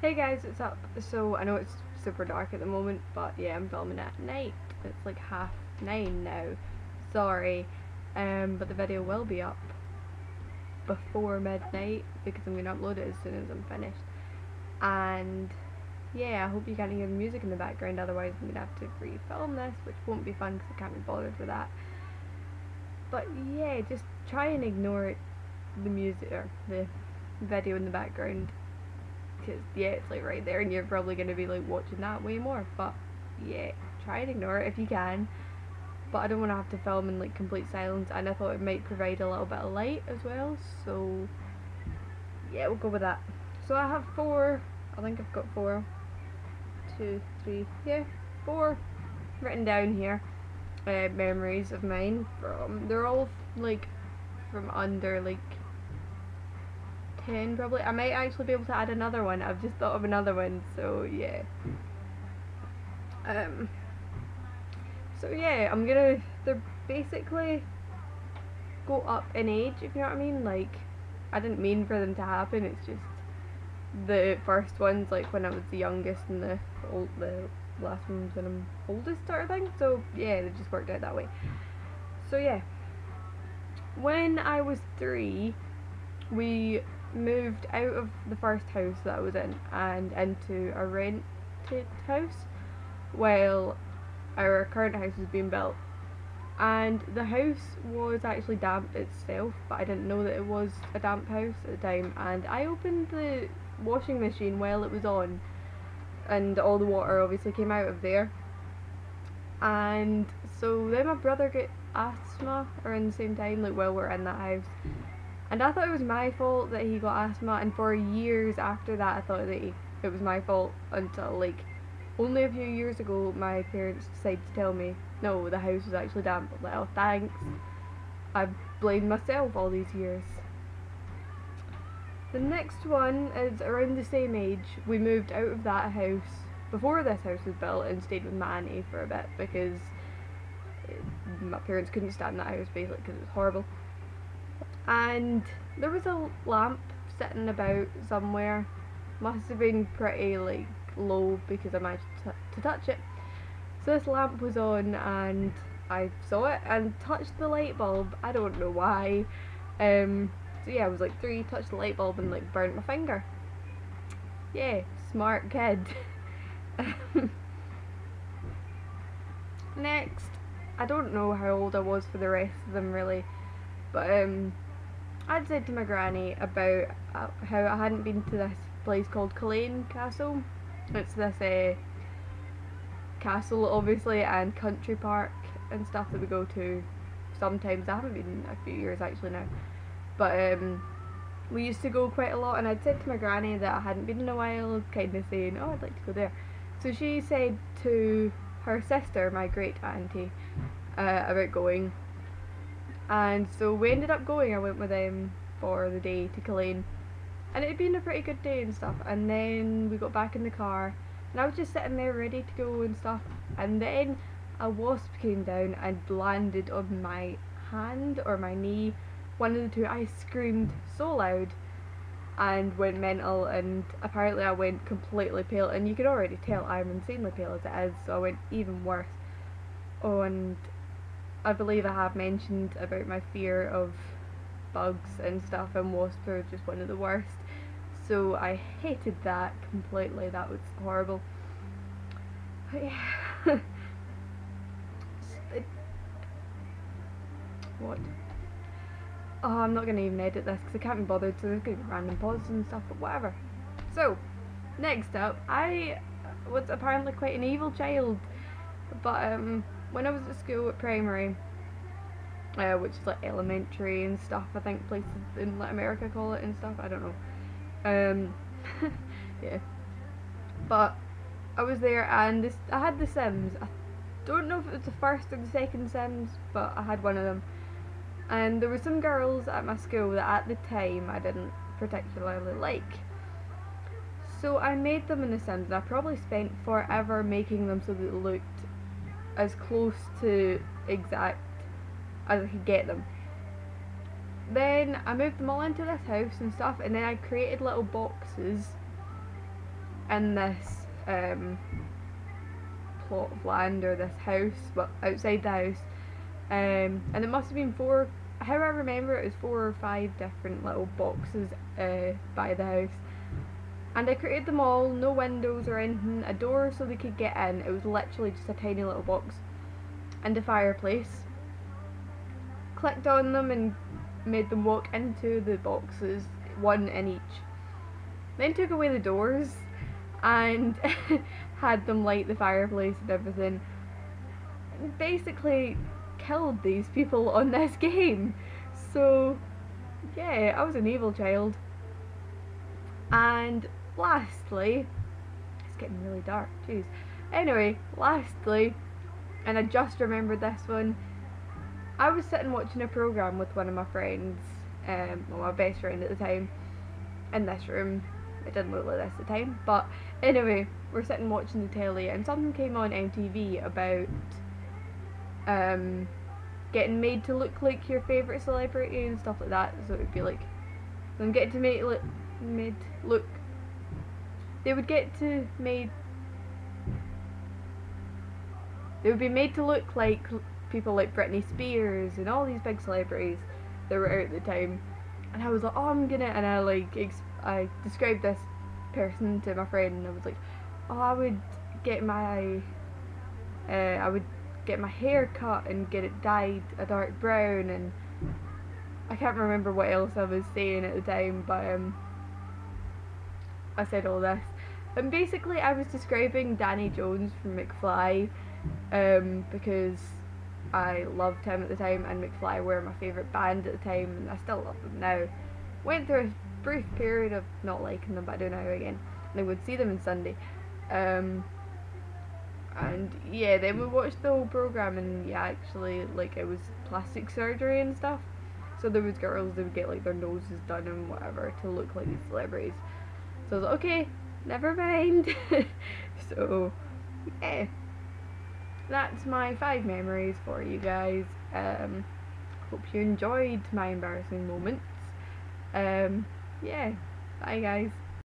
Hey guys, what's up? So I know it's super dark at the moment, but yeah, I'm filming at night. It's like 9:30 now. Sorry, but the video will be up before midnight because I'm gonna upload it as soon as I'm finished. And yeah, I hope you can't hear the music in the background. Otherwise, I'm gonna have to re-film this, which won't be fun because I can't be bothered with that. But yeah, just try and ignore the music or the video in the background. Because yeah, it's like right there and you're probably going to be like watching that way more, but yeah, try and ignore it if you can. But I don't want to have to film in like complete silence, and I thought it might provide a little bit of light as well, so yeah, we'll go with that. So I have I think I've got 4 written down here, memories of mine they're all like from under like 10 probably. I might actually be able to add another one. I've just thought of another one, so yeah. They're basically go up in age, if you know what I mean. Like, I didn't mean for them to happen, it's just the first one's like when I was the youngest and the last one's when I'm oldest sort of thing. So yeah, they just worked out that way. So yeah. When I was 3, we moved out of the first house that I was in and into a rented house while our current house was being built. And the house was actually damp itself, but I didn't know that it was a damp house at the time, and I opened the washing machine while it was on, and all the water obviously came out of there. And so then my brother got asthma around the same time, like while we were in that house. And I thought it was my fault that he got asthma, and for years after that I thought that it was my fault until like only a few years ago my parents decided to tell me, no, the house was actually damp. I was like, oh thanks, I've blamed myself all these years. The next one is around the same age. We moved out of that house before this house was built and stayed with my auntie for a bit because my parents couldn't stand that house basically because it was horrible. And there was a lamp sitting about somewhere. Must have been pretty like low because I managed to touch it. So this lamp was on and I saw it and touched the light bulb. I don't know why. So yeah, I was like 3, touched the light bulb and like burnt my finger. Yeah, smart kid. Next, I don't know how old I was for the rest of them really, but I'd said to my granny about how I hadn't been to this place called Culzean Castle. It's this castle obviously and country park and stuff that we go to sometimes. I haven't been in a few years actually now, but we used to go quite a lot, and I'd said to my granny that I hadn't been in a while, kind of saying, oh, I'd like to go there. So she said to her sister, my great auntie, about going, and so we ended up going. I went with them for the day to Culzean, and it had been a pretty good day and stuff. And then we got back in the car and I was just sitting there ready to go and stuff, and then a wasp came down and landed on my hand or my knee, one of the two. I screamed so loud and went mental, and apparently I went completely pale, and you can already tell I'm insanely pale as it is, so I went even worse. Oh, and I believe I have mentioned about my fear of bugs and stuff, and wasps are just one of the worst. So I hated that completely. That was horrible. But yeah. What? Oh, I'm not going to even edit this because I can't be bothered, so there's going to be random pauses and stuff, but whatever. So, next up, I was apparently quite an evil child, but when I was at school at primary, which is like elementary and stuff, I think places in like America call it and stuff, I don't know. Yeah. But I was there and I had the Sims. I don't know if it was the first or the second Sims, but I had one of them. And there were some girls at my school that at the time I didn't particularly like. So I made them in the Sims, and I probably spent forever making them so that it looked as close to exact as I could get them. Then I moved them all into this house and stuff, and then I created little boxes in this plot of land, or this house, well, outside the house, and it must have been four, how I remember it was 4 or 5 different little boxes by the house, and I created them all, no windows or anything, a door so they could get in. It was literally just a tiny little box, and a fireplace. Clicked on them and made them walk into the boxes, one in each. Then took away the doors and had them light the fireplace and everything. Basically killed these people on this game. So yeah, I was an evil child. And lastly, it's getting really dark, jeez. Anyway, lastly, and I just remembered this one, I was sitting watching a programme with one of my friends, well, my best friend at the time, in this room. It didn't look like this at the time, but anyway, we're sitting watching the telly, and something came on MTV about getting made to look like your favourite celebrity and stuff like that. So it would be like them getting to they would be made to look like people like Britney Spears and all these big celebrities that were out at the time. And I was like, oh, and I described this person to my friend, and I was like, oh, I would get my hair cut and get it dyed a dark brown, and I can't remember what else I was saying at the time, but I said all this. And basically I was describing Danny Jones from McFly, because I loved him at the time, and McFly were my favourite band at the time, and I still love them now. Went through a brief period of not liking them, but I do now again. And I would see them on Sunday. And yeah, then we watched the whole programme, and yeah, actually, like, it was plastic surgery and stuff. So there was girls that would get like their noses done and whatever to look like these celebrities. So I was like, okay, never mind. So yeah, that's my 5 memories for you guys. Hope you enjoyed my embarrassing moments. Yeah, bye guys.